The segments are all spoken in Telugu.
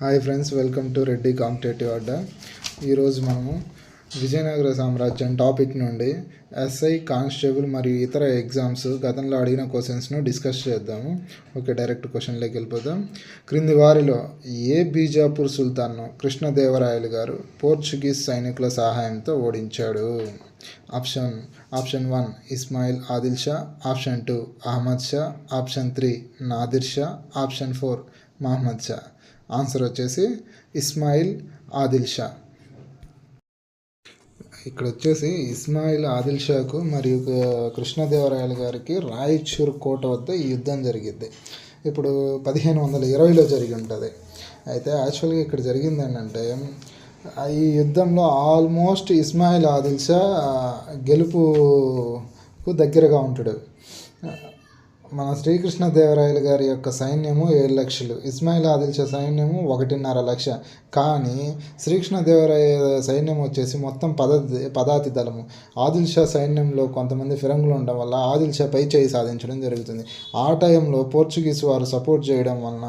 Hi friends, welcome to Reddy competitive Adda. ఈరోజు మనము విజయనగర సామ్రాజ్యం టాపిక్ నుండి ఎస్ఐ, కానిస్టేబుల్ మరియు ఇతర ఎగ్జామ్స్ గతంలో అడిగిన క్వశ్చన్స్ను డిస్కస్ చేద్దాము. ఓకే, డైరెక్ట్ క్వశ్చన్లోకి వెళ్ళిపోదాం. క్రింది వారిలో ఏ బీజాపూర్ సుల్తాన్ను కృష్ణదేవరాయలు గారు పోర్చుగీస్ సైనికుల సహాయంతో ఓడించాడు? Option 1 Ismail Adil Shah, option 2 Ahmad Shah, option 3 Nadir Shah, option 4 Mahmud Shah. Answer వచ్చేసి ఇస్మాయిల్ ఆదిల్ షా. ఇక్కడ వచ్చేసి ఇస్మాయిల్ ఆదిల్ షాకు మరియు కృష్ణదేవరాయలు గారికి రాయచూర్ కోట వద్ద ఈ యుద్ధం జరిగింది. ఇప్పుడు 1520లో జరిగి ఉంటుంది. అయితే యాక్చువల్గా ఇక్కడ జరిగింది ఏంటంటే, ఈ యుద్ధంలో ఆల్మోస్ట్ ఇస్మాయిల్ ఆదిల్ షా గెలుపుకు దగ్గరగా ఉంటాడు. మన శ్రీకృష్ణదేవరాయలు గారి యొక్క సైన్యము 7 లక్షలు, ఇస్మాయిల్ ఆదిల్ షా సైన్యము 1.5 లక్ష. కానీ శ్రీకృష్ణదేవరాయ సైన్యం వచ్చేసి మొత్తం పదాతి దళము. ఆదిల్ షా సైన్యంలో కొంతమంది ఫిరంగులు ఉండడం వల్ల ఆదిల్ షా పై చేయి సాధించడం జరుగుతుంది. ఆ టైంలో పోర్చుగీస్ వారు సపోర్ట్ చేయడం వలన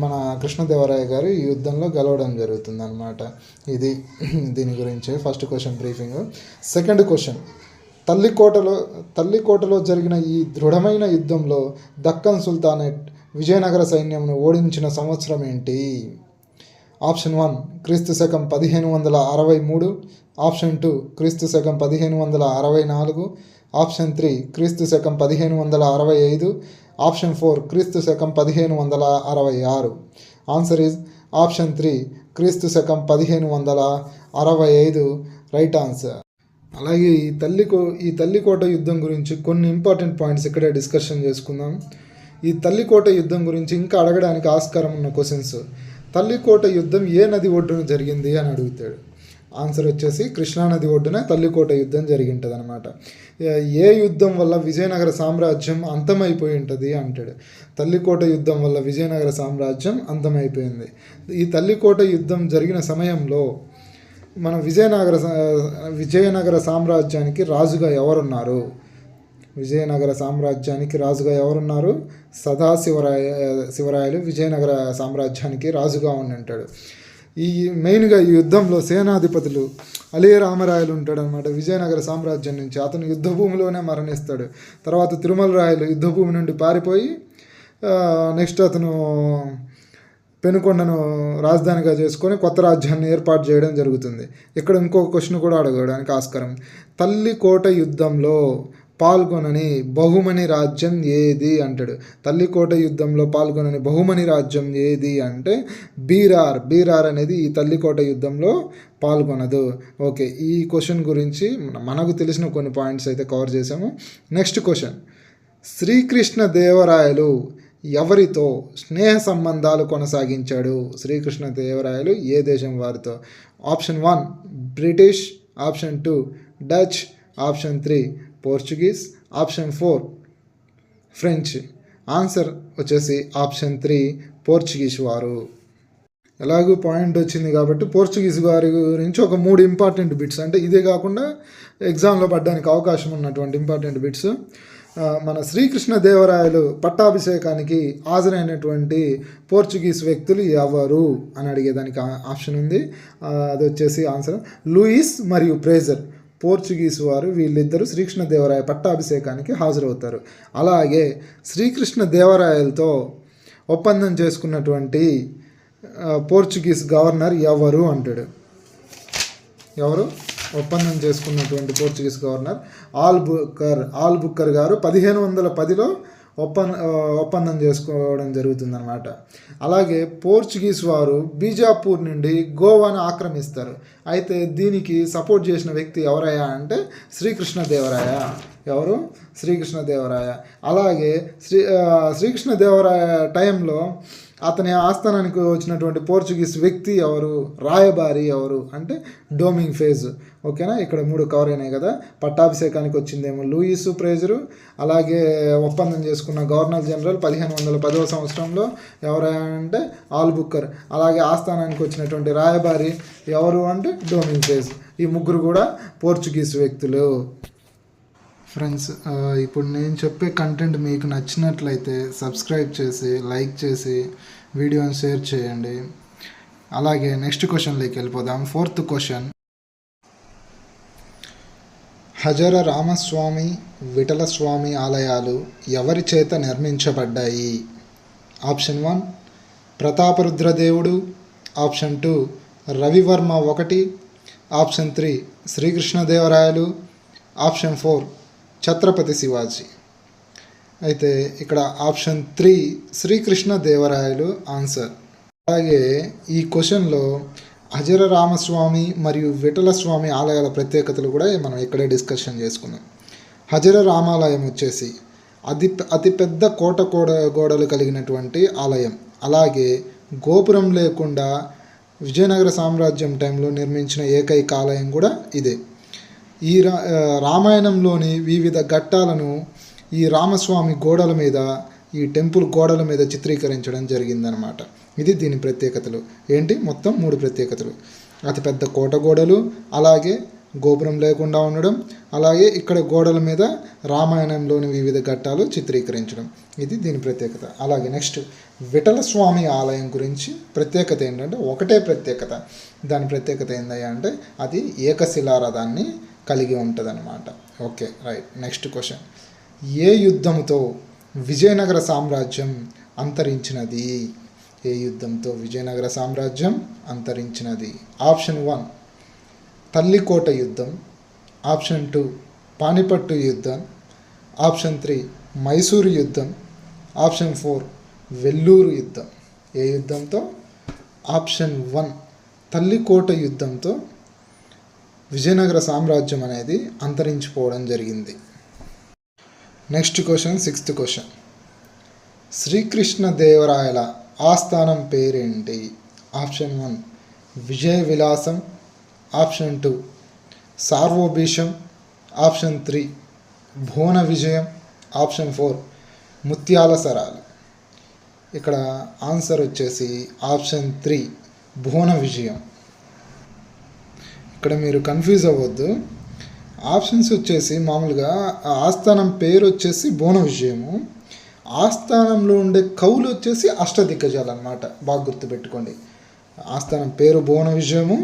మన కృష్ణదేవరాయ గారు ఈ యుద్ధంలో గెలవడం జరుగుతుంది అన్నమాట. ఇది దీని గురించి first question briefing. Second question, తల్లికోటలో జరిగిన ఈ దృఢమైన యుద్ధంలో దక్కన్ సుల్తానేట్ విజయనగర సైన్యంను ఓడించిన సంవత్సరం ఏంటి? ఆప్షన్ 1 క్రీస్తు శకం 1563, ఆప్షన్ 2 క్రీస్తు శకం 1564, ఆప్షన్ 3 క్రీస్తు శకం 1565, ఆప్షన్ 4 క్రీస్తు శకం 1566. ఆన్సర్ ఈజ్ ఆప్షన్ 3 క్రీస్తు శకం 1565 రైట్ ఆన్సర్. అలాగే ఈ తల్లికోట యుద్ధం గురించి కొన్ని ఇంపార్టెంట్ పాయింట్స్ ఇక్కడే డిస్కషన్ చేసుకుందాం. ఈ తల్లికోట యుద్ధం గురించి ఇంకా అడగడానికి ఆస్కారం ఉన్న క్వశ్చన్స్. తల్లికోట యుద్ధం ఏ నది ఒడ్డున జరిగింది అని అడుగుతాడు. ఆన్సర్ వచ్చేసి కృష్ణానది ఒడ్డున తల్లికోట యుద్ధం జరిగి ఉంటుంది అనమాట. ఏ యుద్ధం వల్ల విజయనగర సామ్రాజ్యం అంతమైపోయి ఉంటుంది అంటాడు. తల్లికోట యుద్ధం వల్ల విజయనగర సామ్రాజ్యం అంతమైపోయింది. ఈ తల్లికోట యుద్ధం జరిగిన సమయంలో మన విజయనగర సామ్రాజ్యానికి రాజుగా ఎవరున్నారు? విజయనగర సామ్రాజ్యానికి రాజుగా ఎవరున్నారు? శివరాయలు విజయనగర సామ్రాజ్యానికి రాజుగా ఉంటాడు. మెయిన్గా ఈ యుద్ధంలో సేనాధిపతులు అలీ రామరాయలు ఉంటాడు అనమాట. విజయనగర సామ్రాజ్యం నుంచి అతను యుద్ధభూమిలోనే మరణిస్తాడు. తర్వాత తిరుమల రాయలు యుద్ధభూమి నుండి పారిపోయి నెక్స్ట్ అతను పెనుకొండను రాజధానిగా చేసుకొని కొత్త రాజ్యాన్ని ఏర్పాటు చేయడం జరుగుతుంది. ఇక్కడ ఇంకొక క్వశ్చన్ కూడా అడగడానికి ఆస్కారం. తల్లికోట యుద్ధంలో పాల్గొనని బహుమని రాజ్యం ఏది అంటాడు. తల్లికోట యుద్ధంలో పాల్గొనని బహుమని రాజ్యం ఏది అంటే బీరార్ అనేది ఈ తల్లికోట యుద్ధంలో పాల్గొనదు. ఓకే, ఈ క్వశ్చన్ గురించి మనకు తెలిసిన కొన్ని పాయింట్స్ అయితే కవర్ చేసాము. నెక్స్ట్ క్వశ్చన్, శ్రీకృష్ణదేవరాయలు ఎవరితో స్నేహ సంబంధాలు కొనసాగించాడు? శ్రీకృష్ణదేవరాయలు ఏ దేశం వారితో? Option 1 British, option 2 Dutch, option 3 Portuguese, option 4 French. Answer వచ్చేసి ఆప్షన్ 3 పోర్చుగీస్ వారు. ఎలాగూ పాయింట్ వచ్చింది కాబట్టి పోర్చుగీస్ వారి గురించి ఒక 3 ఇంపార్టెంట్ బిట్స్, అంటే ఇదే కాకుండా ఎగ్జామ్లో పడడానికి అవకాశం ఉన్నటువంటి ఇంపార్టెంట్ బిట్స్. మన శ్రీకృష్ణదేవరాయలు పట్టాభిషేకానికి హాజరైనటువంటి పోర్చుగీస్ వ్యక్తులు ఎవరు అని అడిగేదానికి ఆప్షన్ ఉంది. అది వచ్చేసి ఆన్సర్ లూయిస్ మరియు ఫ్రేజర్. పోర్చుగీస్ వారు వీళ్ళిద్దరూ శ్రీకృష్ణదేవరాయ పట్టాభిషేకానికి హాజరవుతారు. అలాగే శ్రీకృష్ణదేవరాయలతో ఒప్పందం చేసుకున్నటువంటి పోర్చుగీస్ గవర్నర్ ఎవరు అంటాడు. ఎవరు ఒప్పందం చేసుకున్నటువంటి పోర్చుగీస్ గవర్నర్? ఆల్బుకర్ గారు 1510లో ఒప్పందం చేసుకోవడం జరుగుతుందన్నమాట. అలాగే పోర్చుగీస్ వారు బీజాపూర్ నుండి గోవాను ఆక్రమిస్తారు. అయితే దీనికి సపోర్ట్ చేసిన వ్యక్తి ఎవరయ్యా అంటే శ్రీకృష్ణదేవరాయ. ఎవరు? శ్రీకృష్ణదేవరాయ. అలాగే శ్రీకృష్ణదేవరాయ టైంలో అతని ఆస్థానానికి వచ్చినటువంటి పోర్చుగీస్ వ్యక్తి ఎవరు? రాయబారి ఎవరు అంటే డోమింగ్ ఫేజ్. ఓకేనా, ఇక్కడ 3 కవర్ అయినాయి కదా. పట్టాభిషేకానికి వచ్చిందేమో లూయిస్ ఫ్రేజరు. అలాగే ఒప్పందం చేసుకున్న గవర్నర్ జనరల్ 1510వ సంవత్సరంలో ఎవరంటే ఆల్బుకర్. అలాగే ఆస్థానానికి వచ్చినటువంటి రాయబారి ఎవరు అంటే డోమింగ్ ఫేజ్. ఈ 3 కూడా పోర్చుగీస్ వ్యక్తులు. ఫ్రెండ్స్, ఇప్పుడు నేను చెప్పే కంటెంట్ మీకు నచ్చినట్లయితే సబ్స్క్రైబ్ చేసి లైక్ చేసి వీడియోని షేర్ చేయండి. అలాగే నెక్స్ట్ క్వశ్చన్లోకి వెళ్ళిపోదాం. 4th క్వశ్చన్, హజర రామస్వామి విఠలస్వామి ఆలయాలు ఎవరి చేత నిర్మించబడ్డాయి? ఆప్షన్ 1 ప్రతాపరుద్రదేవుడు, ఆప్షన్ 2 రవివర్మ 1, ఆప్షన్ 3 శ్రీకృష్ణదేవరాయలు, ఆప్షన్ 4 ఛత్రపతి శివాజీ. అయితే ఇక్కడ ఆప్షన్ 3 శ్రీకృష్ణదేవరాయలు ఆన్సర్. అలాగే ఈ క్వశ్చన్లో హజర రామస్వామి మరియు విఠలస్వామి ఆలయాల ప్రత్యేకతలు కూడా మనం ఇక్కడే డిస్కషన్ చేసుకున్నాం. హజర రామాలయం వచ్చేసి అతిపెద్ద గోడలు కలిగినటువంటి ఆలయం. అలాగే గోపురం లేకుండా విజయనగర సామ్రాజ్యం టైంలో నిర్మించిన ఏకైక ఆలయం కూడా ఇదే. ఈ రామాయణంలోని వివిధ ఘట్టాలను ఈ రామస్వామి గోడల మీద, ఈ టెంపుల్ గోడల మీద చిత్రీకరించడం జరిగిందనమాట. ఇది దీని ప్రత్యేకతలు. ఏంటి? మొత్తం 3 ప్రత్యేకతలు. అతిపెద్ద గోడలు, అలాగే గోపురం లేకుండా ఉండడం, అలాగే ఇక్కడ గోడల మీద రామాయణంలోని వివిధ ఘట్టాలు చిత్రీకరించడం. ఇది దీని ప్రత్యేకత. అలాగే నెక్స్ట్ విఠలస్వామి ఆలయం గురించి ప్రత్యేకత ఏంటంటే ఒకటే ప్రత్యేకత. దాని ప్రత్యేకత ఏందయ్యా అంటే అది ఏకశిలారథాన్ని కలిగి ఉంటుంది అన్నమాట. Okay, right. నెక్స్ట్ క్వశ్చన్, ఏ యుద్ధంతో విజయనగర సామ్రాజ్యం అంతరించినది? ఏ యుద్ధంతో విజయనగర సామ్రాజ్యం అంతరించినది? ఆప్షన్ 1 తల్లికోట యుద్ధం, ఆప్షన్ 2 పానిపట్టు యుద్ధం, ఆప్షన్ 3 మైసూరు యుద్ధం, ఆప్షన్ 4 వెల్లూరు యుద్ధం. ఏ యుద్ధంతో? ఆప్షన్ 1 తల్లికోట యుద్ధంతో విజయనగర సామ్రాజ్యం అనేది అంతరించిపోవడం జరిగింది. నెక్స్ట్ క్వశ్చన్, 6th క్వశ్చన్, శ్రీకృష్ణదేవరాయల ఆస్థానం పేరేంటి? ఆప్షన్ 1 విజయ విలాసం, ఆప్షన్ 2 సార్వభీషం, ఆప్షన్ 3 భువన విజయం, ఆప్షన్ 4 ముత్యాల సరాలు. ఇక్కడ ఆన్సర్ వచ్చేసి ఆప్షన్ 3 భువన విజయం. ఇక్కడ మీరు కన్ఫ్యూజ్ అవ్వద్దు. ఆప్షన్స్ వచ్చేసి మామూలుగా ఆస్థానం పేరు వచ్చేసి భువన విజయము, ఆస్థానంలో ఉండే కవులు వచ్చేసి అష్టదిగ్గజాలు అన్నమాట. బాగా గుర్తుపెట్టుకోండి. ఆస్థానం పేరు భువన విజయము,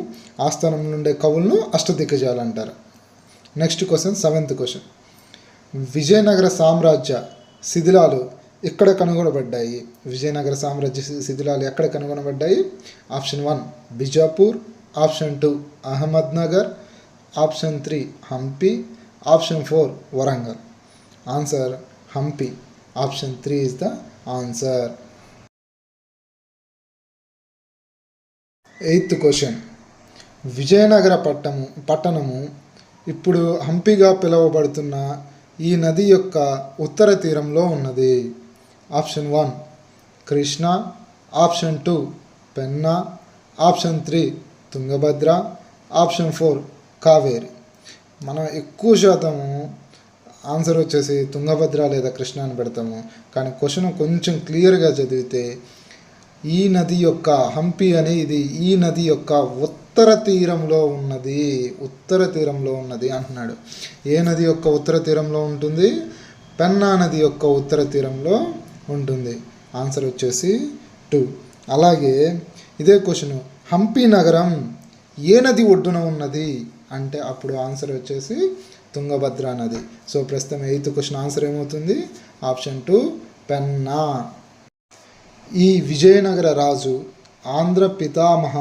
ఆస్థానంలో ఉండే కవులను అష్టదిగ్గజాలు అంటారు. Next question, 7th question, Vijayanagara సామ్రాజ్య శిథిలాలు ఎక్కడ కనుగొనబడ్డాయి? విజయనగర సామ్రాజ్య శిథిలాలు ఎక్కడ కనుగొనబడ్డాయి? Option 1 Bijapur, option 2 Ahmednagar, option 3 Hampi, option 4 Warangal. Answer Hampi. Option 3 is the answer. 8th question, Vijayanagara పట్టణము ఇప్పుడు హంపిగా పిలువబడుతున్న ఈ నది యొక్క ఉత్తర తీరంలో ఉన్నది. Option 1 Krishna, option 2 Penna, option 3 Tungabhadra, option 4 Kaveri. మనం ఎక్కువ శాతము ఆన్సర్ వచ్చేసి తుంగభద్ర లేదా కృష్ణ అని పెడతాము. కానీ క్వశ్చన్ కొంచెం క్లియర్గా చదివితే ఈ నది యొక్క హంపి అనేది ఈ నది యొక్క ఉత్తర తీరంలో ఉన్నది అంటున్నాడు. ఏ నది యొక్క ఉత్తర తీరంలో ఉంటుంది? పెన్నా నది యొక్క ఉత్తర తీరంలో ఉంటుంది. ఆన్సర్ వచ్చేసి 2. అలాగే ఇదే క్వశ్చన్, హంపి నగరం ఏ నది ఒడ్డున ఉన్నది అంటే అప్పుడు ఆన్సర్ వచ్చేసి తుంగభద్ర నది. సో ప్రస్తుతం 8th క్వశ్చన్ ఆన్సర్ ఏమవుతుంది? ఆప్షన్ 2 పెన్నా. ఈ విజయనగర రాజు ఆంధ్ర పితామహ,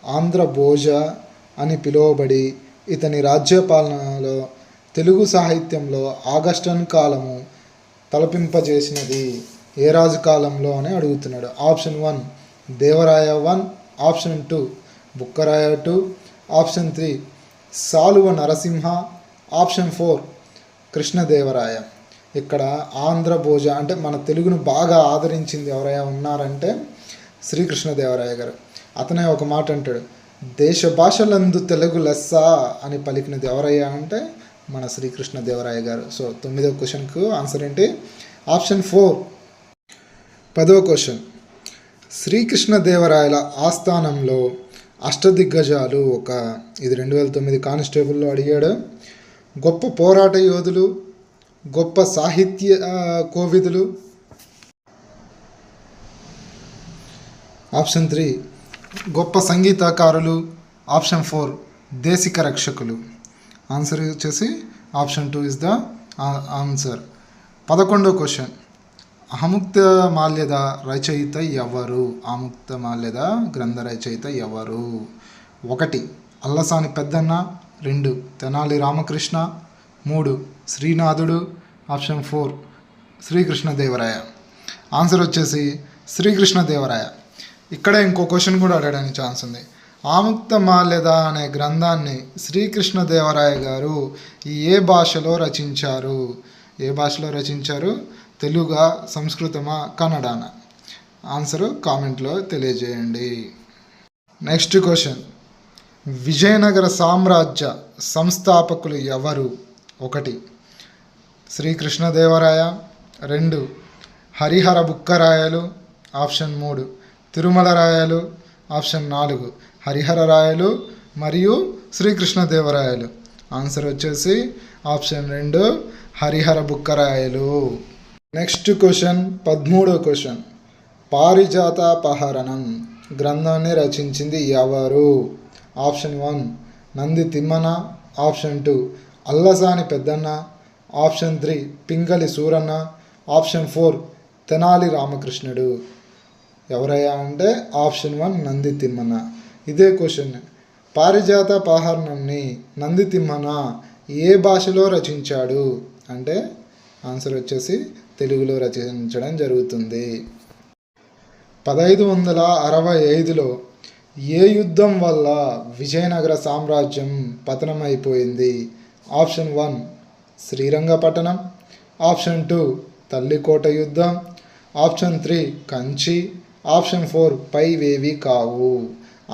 ఆంధ్ర భోజ అని పిలువబడి ఇతని రాజ్యపాలనలో తెలుగు సాహిత్యంలో ఆగస్టన్ కాలము తలపింపజేసినది ఏ రాజు కాలంలో అని అడుగుతున్నాడు. Option 1 Devaraya 1, option 2 Bukkaraya 2, option 3 సాలువ నరసింహ, ఆప్షన్ 4 కృష్ణదేవరాయ. ఇక్కడ ఆంధ్ర భోజ అంటే మన తెలుగును బాగా ఆదరించింది ఎవరైనా ఉన్నారంటే శ్రీకృష్ణదేవరాయ గారు. అతనే ఒక మాట అంటాడు, దేశ భాషలందు తెలుగు లెస్స అని పలికినది ఎవరయ్యా అంటే మన శ్రీకృష్ణదేవరాయ గారు. సో 9వ క్వశ్చన్కు ఆన్సర్ ఏంటి? ఆప్షన్ 4. 10వ క్వశ్చన్, శ్రీకృష్ణదేవరాయల ఆస్థానంలో అష్టదిగ్గజాలు ఇది 2009 కానిస్టేబుల్లో అడిగాడు. గొప్ప పోరాట యోధులు, గొప్ప సాహిత్య కోవిదులు. ఆప్షన్ 3 గొప్ప సంగీతకారులు. ఆప్షన్ 4 దేశిక రక్షకులు. ఆన్సర్ వచ్చేసి ఆప్షన్ 2 ఇస్ ద ఆన్సర్. 11వ క్వశ్చన్. ఆముక్తమాల్యద రచయిత ఎవరు? ఆముక్తమాల్యద గ్రంథ రచయిత ఎవరు? 1 అల్లసాని పెద్దన్న, 2 తెనాలి రామకృష్ణ, 3 శ్రీనాథుడు, ఆప్షన్ 4 శ్రీకృష్ణదేవరాయ. ఆన్సర్ వచ్చేసి శ్రీకృష్ణదేవరాయ. ఇక్కడ ఇంకో క్వశ్చన్ కూడా అడగడానికి ఛాన్స్ ఉంది. ఆముక్తమాల్యద అనే గ్రంథాన్ని శ్రీకృష్ణదేవరాయ గారు ఏ భాషలో రచించారు? ఏ భాషలో రచించారు? తెలుగా, సంస్కృతమా, కన్నడనా? ఆన్సరు కామెంట్లో తెలియజేయండి. Next question. విజయనగర సామ్రాజ్య సంస్థాపకులు ఎవరు? 1 శ్రీకృష్ణదేవరాయ, 2 హరిహర బుక్కరాయలు, ఆప్షన్ 3 తిరుమల రాయలు, ఆప్షన్ 4 హరిహర రాయలు మరియు శ్రీకృష్ణదేవరాయలు. ఆన్సర్ వచ్చేసి ఆప్షన్ 2 హరిహర బుక్కరాయలు. Next question. 13వ క్వశ్చన్. పారిజాతాపహరణం గ్రంథాన్ని రచించింది ఎవరు? Option 1 Nandi Timmana, option 2 Allasani Peddanna, option 3 Pingali Suranna, option 4 Tenali రామకృష్ణుడు. ఎవరయ్యా అంటే ఆప్షన్ 1 నంది తిమ్మన. ఇదే క్వశ్చన్. పారిజాతాపహరణంని నంది తిమ్మన ఏ భాషలో రచించాడు అంటే ఆన్సర్ వచ్చేసి తెలుగులో రచించడం జరుగుతుంది. 1565లో ఏ యుద్ధం వల్ల విజయనగర సామ్రాజ్యం పతనమైపోయింది? ఆప్షన్ 1 శ్రీరంగపట్టణం, ఆప్షన్ 2 తల్లికోట యుద్ధం, ఆప్షన్ 3 కంచి, ఆప్షన్ 4 పైవేవి కావు.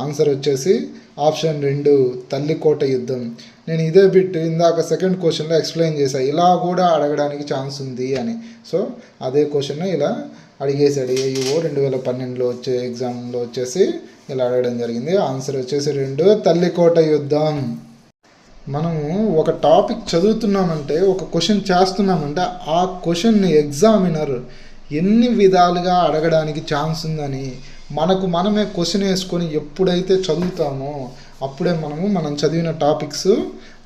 ఆన్సర్ వచ్చేసి ఆప్షన్ 2 తల్లికోట యుద్ధం. నేను ఇదే బిట్ ఇందాక సెకండ్ క్వశ్చన్లో ఎక్స్ప్లెయిన్ చేశాను, ఇలా కూడా అడగడానికి ఛాన్స్ ఉంది అని. సో అదే క్వశ్చన్ ఇలా అడిగేశాడు. ఏయుఓ 2012లో వచ్చే ఎగ్జామ్లో వచ్చేసి ఇలా అడగడం జరిగింది. ఆన్సర్ వచ్చేసి 2 తల్లికోట యుద్ధం. మనము ఒక టాపిక్ చదువుతున్నామంటే, ఒక క్వశ్చన్ చేస్తున్నామంటే ఆ క్వశ్చన్ని ఎగ్జామినర్ ఎన్ని విధాలుగా అడగడానికి ఛాన్స్ ఉందని మనమే క్వశ్చన్ వేసుకొని ఎప్పుడైతే చదువుతామో అప్పుడే మనం చదివిన టాపిక్స్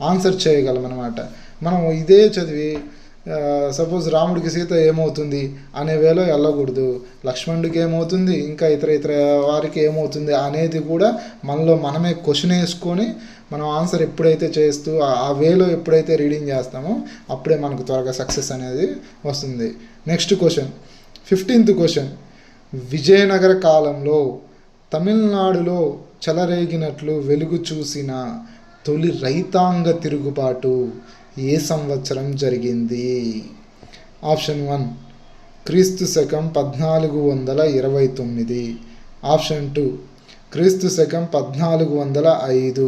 ఆన్సర్ చేయగలం అన్నమాట. మనం ఇదే చదివి సపోజ్ రాముడికి సీత ఏమవుతుంది అనే వేలో వెళ్ళకూడదు. లక్ష్మణుడికి ఏమవుతుంది, ఇంకా ఇతర వారికి ఏమవుతుంది అనేది కూడా మనమే క్వశ్చన్ వేసుకొని మనం ఆన్సర్ ఎప్పుడైతే చేస్తూ ఆ వేలో ఎప్పుడైతే రీడింగ్ చేస్తామో అప్పుడే మనకు త్వరగా సక్సెస్ అనేది వస్తుంది. Next question. 15th question. Vijayanagara కాలంలో తమిళనాడులో చెలరేగినట్లు వెలుగు చూసిన తొలి రైతాంగ తిరుగుబాటు ఏ సంవత్సరం జరిగింది? ఆప్షన్ 1 క్రీస్తు శకం 1429, ఆప్షన్ 2 క్రీస్తు శకం 1405,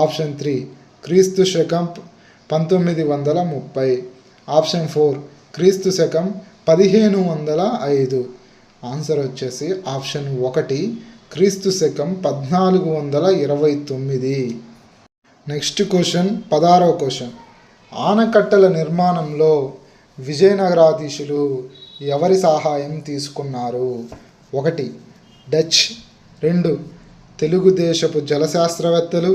ఆప్షన్ 3 క్రీస్తు శకం 1930, ఆప్షన్ 4 క్రీస్తు శకం 1505. ఆన్సర్ వచ్చేసి ఆప్షన్ 1 క్రీస్తు శకం 1429. Next question. 16వ క్వశ్చన్. ఆనకట్టల నిర్మాణంలో విజయనగరాధీశులు ఎవరి సహాయం తీసుకున్నారు? 1 డచ్, 2 తెలుగుదేశపు జలశాస్త్రవేత్తలు,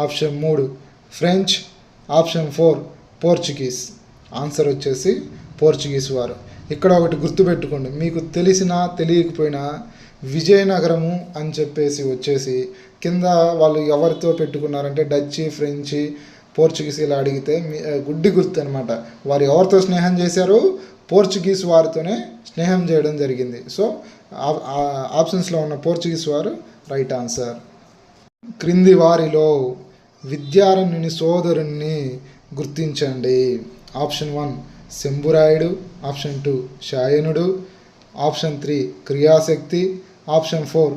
ఆప్షన్ 3 ఫ్రెంచ్, ఆప్షన్ 4 పోర్చుగీస్. ఆన్సర్ వచ్చేసి పోర్చుగీస్ వారు. ఇక్కడ ఒకటి గుర్తుపెట్టుకోండి, మీకు తెలిసినా తెలియకపోయినా విజయనగరము అని చెప్పేసి వచ్చేసి కింద వాళ్ళు ఎవరితో పెట్టుకున్నారంటే డచ్, ఫ్రెంచ్, పోర్చుగీస్ ఇలా అడిగితే గుడ్డి గుర్తు అనమాట. వారు ఎవరితో స్నేహం చేశారు? పోర్చుగీస్ వారితోనే స్నేహం చేయడం జరిగింది. సో ఆప్షన్స్లో ఉన్న పోర్చుగీస్ వారు రైట్ ఆన్సర్. క్రింది వారిలో విద్యారణ్యుని సోదరుణ్ణి గుర్తించండి. ఆప్షన్ 1 శంభురాయుడు, ఆప్షన్ 2 శాయనుడు, ఆప్షన్ 3 క్రియాశక్తి, ఆప్షన్ 4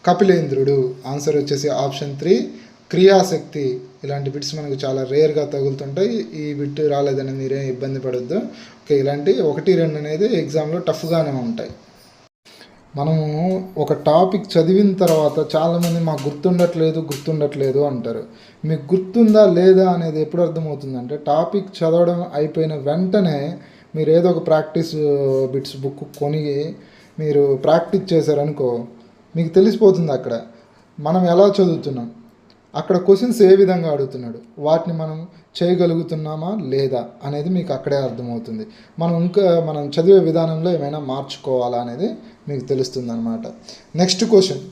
కపిలేంద్రుడు. ఆన్సర్ వచ్చేసి ఆప్షన్ 3 క్రియాశక్తి. ఇలాంటి బిట్స్ మనకు చాలా రేర్గా తగులుతుంటాయి. ఈ బిట్ రాలేదని మీరేం ఇబ్బంది పడొద్దు. ఓకే, ఇలాంటి 1, 2 అనేది ఎగ్జామ్లో టఫ్గానే ఉంటాయి. మనము ఒక టాపిక్ చదివిన తర్వాత చాలామంది మాకు గుర్తుండట్లేదు అంటారు. మీకు గుర్తుందా లేదా అనేది ఎప్పుడు అర్థమవుతుందంటే టాపిక్ చదవడం అయిపోయిన వెంటనే మీరు ఏదో ఒక ప్రాక్టీస్ బిట్స్ బుక్ కొని మీరు ప్రాక్టీస్ చేశారనుకో మీకు తెలిసిపోతుంది అక్కడ మనం ఎలా చదువుతున్నాం, అక్కడ క్వశ్చన్స్ ఏ విధంగా అడుగుతున్నాడు, వాటిని మనం చేయగలుగుతున్నామా లేదా అనేది మీకు అక్కడే అర్థమవుతుంది. మనం చదివే విధానంలో ఏమైనా మార్చుకోవాలా అనేది మీకు తెలుస్తుంది అనమాట. నెక్స్ట్ క్వశ్చన్,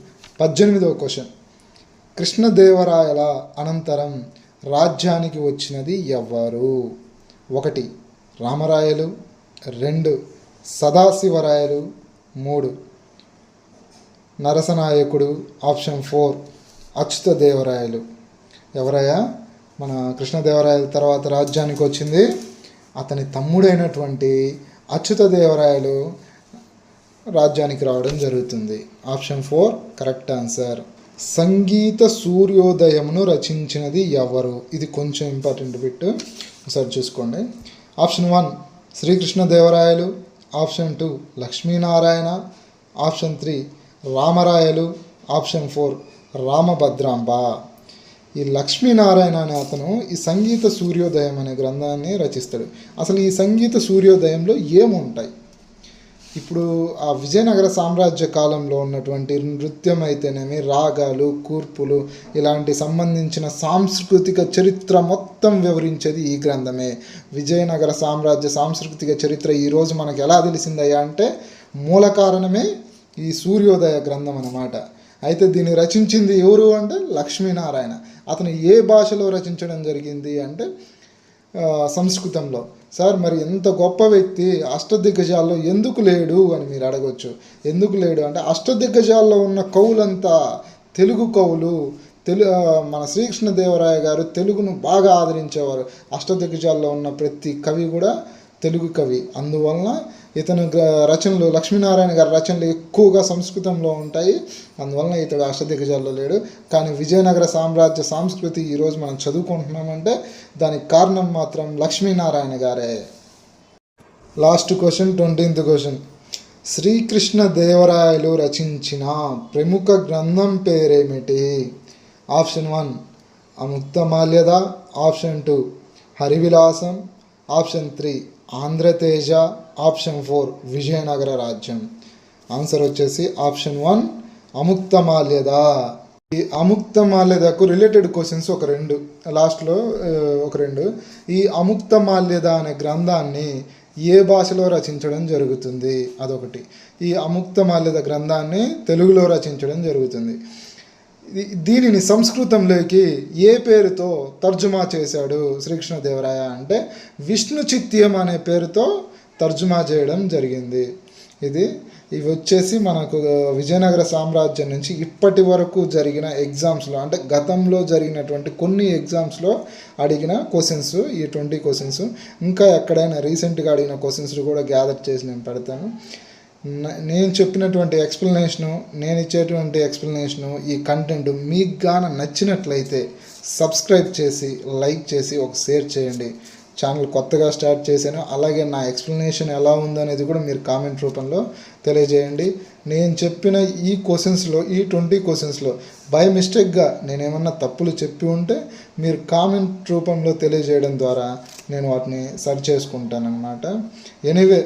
18వ క్వశ్చన్. కృష్ణదేవరాయల అనంతరం రాజ్యానికి వచ్చినది ఎవరు? 1 రామరాయలు, 2 సదాశివరాయలు, 3 నరసనాయకుడు, ఆప్షన్ 4 అచ్యుతదేవరాయలు. ఎవరయ్యా మన కృష్ణదేవరాయల తర్వాత రాజ్యానికి వచ్చింది? అతని తమ్ముడైనటువంటి అచ్యుతదేవరాయలు రాజ్యానికి రావడం జరుగుతుంది. Option 4 correct answer. సంగీత సూర్యోదయమును రచించినది ఎవరు? ఇది కొంచెం ఇంపార్టెంట్ బిట్, ఒకసారి చూసుకోండి. Option 1 Srikrishnadevarayalu, option 2 Lakshminarayana, option 3 Ramarayalu, option 4 Ramabhadramba. ఈ లక్ష్మీనారాయణ అనే అతను ఈ సంగీత సూర్యోదయం అనే గ్రంథాన్ని రచిస్తాడు. అసలు ఈ సంగీత సూర్యోదయంలో ఏముంటాయి? ఇప్పుడు ఆ విజయనగర సామ్రాజ్య కాలంలో ఉన్నటువంటి నృత్యం అయితేనేమి, రాగాలు, కూర్పులు, ఇలాంటి సంబంధించిన సాంస్కృతిక చరిత్ర మొత్తం వివరించేది ఈ గ్రంథమే. విజయనగర సామ్రాజ్య సాంస్కృతిక చరిత్ర ఈరోజు మనకు ఎలా తెలిసిందయ్యా అంటే మూల కారణమే ఈ సూర్యోదయ గ్రంథం అన్నమాట. అయితే దీన్ని రచించింది ఎవరు అంటే లక్ష్మీనారాయణ. అతను ఏ భాషలో రచించడం జరిగింది అంటే సంస్కృతంలో. సార్ మరి ఎంత గొప్ప వ్యక్తి అష్టదిగ్గజాల్లో ఎందుకు లేడు అని మీరు అడగవచ్చు. ఎందుకు లేడు అంటే అష్టదిగ్గజాల్లో ఉన్న కవులంతా తెలుగు కవులు. మన శ్రీకృష్ణదేవరాయ గారు తెలుగును బాగా ఆదరించేవారు. అష్టదిగ్గజాల్లో ఉన్న ప్రతి కవి కూడా తెలుగు కవి. అందువలన ఇతను రచనలు, లక్ష్మీనారాయణ గారి రచనలు ఎక్కువగా సంస్కృతంలో ఉంటాయి. అందువలన ఇతడు అష్టదిగ్గజాల్లో లేడు. కానీ విజయనగర సామ్రాజ్య సంస్కృతి ఈరోజు మనం చదువుకుంటున్నామంటే దానికి కారణం మాత్రం లక్ష్మీనారాయణ గారే. Last question, 20th question. Srikrishnadevarayalu రచించిన ప్రముఖ గ్రంథం పేరేమిటి? Option 1 Amuktamalyada, option 2 Harivilasam, option 3 Andhrateja, option 4 Vijayanagara రాజ్యం. ఆన్సర్ వచ్చేసి ఆప్షన్ 1 అముక్తమాల్యద. ఈ అముక్తమాల్యదకు రిలేటెడ్ క్వశ్చన్స్ ఒక 2 లాస్ట్లో ఒక 2. ఈ అముక్తమాల్యద అనే గ్రంథాన్ని ఏ భాషలో రచించడం జరుగుతుంది? అదొకటి. ఈ అముక్తమాల్యద గ్రంథాన్ని తెలుగులో రచించడం జరుగుతుంది. దీనిని సంస్కృతంలోకి ఏ పేరుతో తర్జుమా చేశాడు శ్రీకృష్ణదేవరాయ అంటే విష్ణు చిత్యం అనే పేరుతో తర్జుమా చేయడం జరిగింది. ఇవి వచ్చేసి మనకు విజయనగర సామ్రాజ్యం నుంచి ఇప్పటి వరకు జరిగిన ఎగ్జామ్స్లో, అంటే గతంలో జరిగినటువంటి కొన్ని ఎగ్జామ్స్లో అడిగిన క్వశ్చన్స్, ఈ 20 క్వశ్చన్స్. ఇంకా ఎక్కడైనా రీసెంట్గా అడిగిన క్వశ్చన్స్ కూడా గ్యాదర్ చేసి నేను పెడతాను. నేను చెప్పినటువంటి ఎక్స్ప్లెనేషను, నేను ఇచ్చేటువంటి ఎక్స్ప్లెనేషను, ఈ కంటెంట్ మీకు గాన నచ్చినట్లయితే సబ్స్క్రైబ్ చేసి, లైక్ చేసి, ఒక షేర్ చేయండి. ఛానల్ కొత్తగా స్టార్ట్ చేశాను. అలాగే నా ఎక్స్ప్లెనేషన్ ఎలా ఉందనేది కూడా మీరు కామెంట్ రూపంలో తెలియజేయండి. నేను చెప్పిన ఈ క్వశ్చన్స్లో, ఈ 20 క్వశ్చన్స్లో బై మిస్టేక్గా నేనేమన్నా తప్పులు చెప్పి ఉంటే మీరు కామెంట్ రూపంలో తెలియజేయడం ద్వారా నేను వాటిని సరి చేసుకుంటానన్నమాట. Anyway,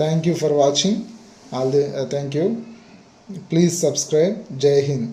thank you for watching. Thank you. Please subscribe. Jai Hind.